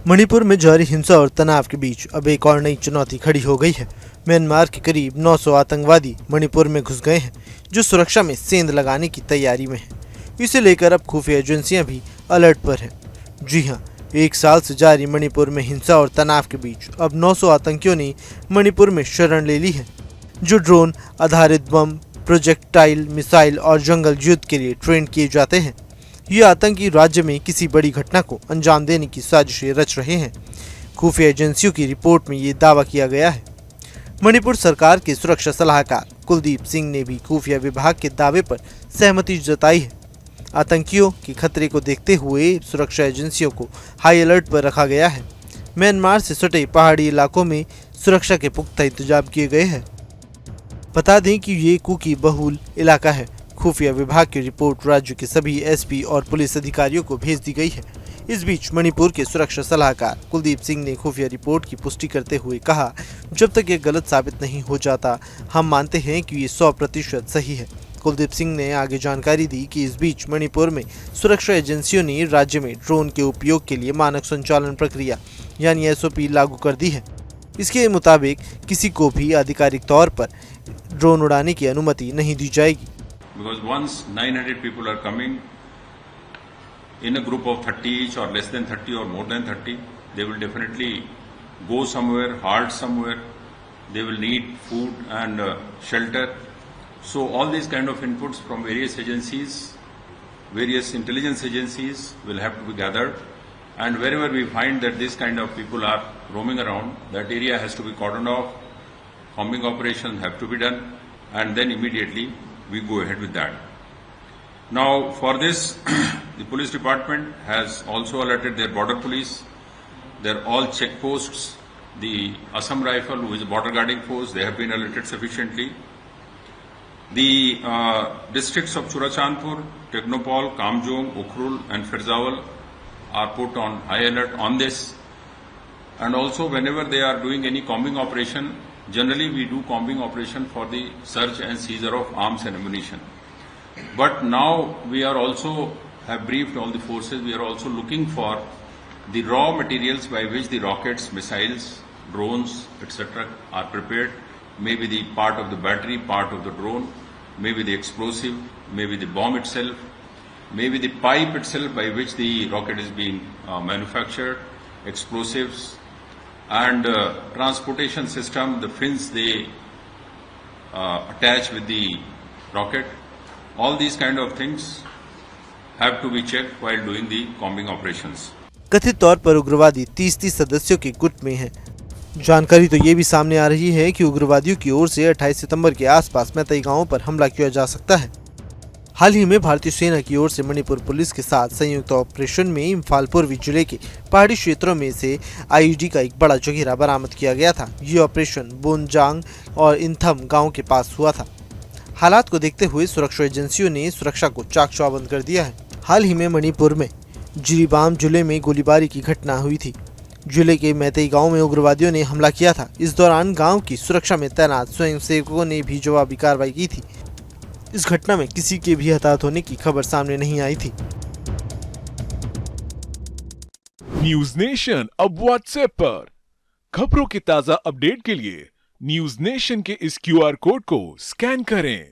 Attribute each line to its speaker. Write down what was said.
Speaker 1: मणिपुर में जारी हिंसा और तनाव के बीच अब एक और नई चुनौती खड़ी हो गई है। म्यांमार के करीब 900 आतंकवादी मणिपुर में घुस गए हैं, जो सुरक्षा में सेंध लगाने की तैयारी में हैं। इसे लेकर अब खुफिया एजेंसियां भी अलर्ट पर हैं। जी हां, एक साल से जारी मणिपुर में हिंसा और तनाव के बीच अब 900 आतंकियों ने मणिपुर में शरण ले ली है, जो ड्रोन आधारित बम, प्रोजेक्टाइल मिसाइल और जंगल युद्ध के लिए ट्रेन किए जाते हैं। ये आतंकी राज्य में किसी बड़ी घटना को अंजाम देने की साजिशें रच रहे हैं। खुफिया एजेंसियों की रिपोर्ट में ये दावा किया गया है। मणिपुर सरकार के सुरक्षा सलाहकार कुलदीप सिंह ने भी खुफिया विभाग के दावे पर सहमति जताई है। आतंकियों के खतरे को देखते हुए सुरक्षा एजेंसियों को हाई अलर्ट पर रखा गया है। म्यांमार से सटे पहाड़ी इलाकों में सुरक्षा के पुख्ता इंतजाम किए गए हैं। बता दें कि ये कुकी बहुल इलाका है। खुफिया विभाग की रिपोर्ट राज्य के सभी एसपी और पुलिस अधिकारियों को भेज दी गई है। इस बीच मणिपुर के सुरक्षा सलाहकार कुलदीप सिंह ने खुफिया रिपोर्ट की पुष्टि करते हुए कहा, जब तक ये गलत साबित नहीं हो जाता, हम मानते हैं कि ये 100% सही है। कुलदीप सिंह ने आगे जानकारी दी कि इस बीच मणिपुर में सुरक्षा एजेंसियों ने राज्य में ड्रोन के उपयोग के लिए मानक संचालन प्रक्रिया यानी एसओपी लागू कर दी है। इसके मुताबिक किसी को भी आधिकारिक तौर पर ड्रोन उड़ाने की अनुमति नहीं दी जाएगी।
Speaker 2: Because once 900 people are coming in a group of 30 each or less than 30 or more than 30, they will definitely go somewhere, halt somewhere. They will need food and shelter. So all these kind of inputs from various agencies, various intelligence agencies will have to be gathered. And wherever we find that this kind of people are roaming around, that area has to be cordoned off, combing operations have to be done, and then immediately we go ahead with that. Now for this, the police department has also alerted their border police. They're all checkposts. The Assam Rifle, who is a border guarding force, they have been alerted sufficiently. The districts of Churachandpur, Technopol, Kamjong, Ukhrul and Firzawal are put on high alert on this. And also whenever they are doing any combing operation, generally we do combing operation for the search and seizure of arms and ammunition. But now we are also have briefed all the forces. We are also looking for the raw materials by which the rockets, missiles, drones, etc. are prepared. Maybe the part of the battery, part of the drone, maybe the explosive, maybe the bomb itself, maybe the pipe itself by which the rocket is being manufactured, explosives, and transportation system, the fins they attach with the rocket. All these kind of things have to be checked while doing the combing operations.
Speaker 1: कथित तौर पर उग्रवादी 30 सदस्यों के गुट में हैं। जानकारी तो ये भी सामने आ रही है कि उग्रवादियों की ओर से 28 सितंबर के आसपास मैतेई गांवों पर हमला किया जा सकता है। हाल ही में भारतीय सेना की ओर से मणिपुर पुलिस के साथ संयुक्त ऑपरेशन में इम्फाल पूर्वी जिले के पहाड़ी क्षेत्रों में से आईईडी का एक बड़ा जखीरा बरामद किया गया था। ये ऑपरेशन बोनजांग और इंथम गांव के पास हुआ था। हालात को देखते हुए सुरक्षा एजेंसियों ने सुरक्षा को चाक चौबंद कर दिया है। हाल ही में मणिपुर में जिरीबाम जिले में गोलीबारी की घटना हुई थी। जिले के मैतेई गांव में उग्रवादियों ने हमला किया था। इस दौरान गांव की सुरक्षा में तैनात स्वयंसेवकों ने भी जवाबी कार्रवाई की थी। इस घटना में किसी के भी हताहत होने की खबर सामने नहीं आई थी।
Speaker 3: न्यूज नेशन अब व्हाट्सएप पर खबरों के ताजा अपडेट के लिए न्यूज नेशन के इस क्यूआर कोड को स्कैन करें।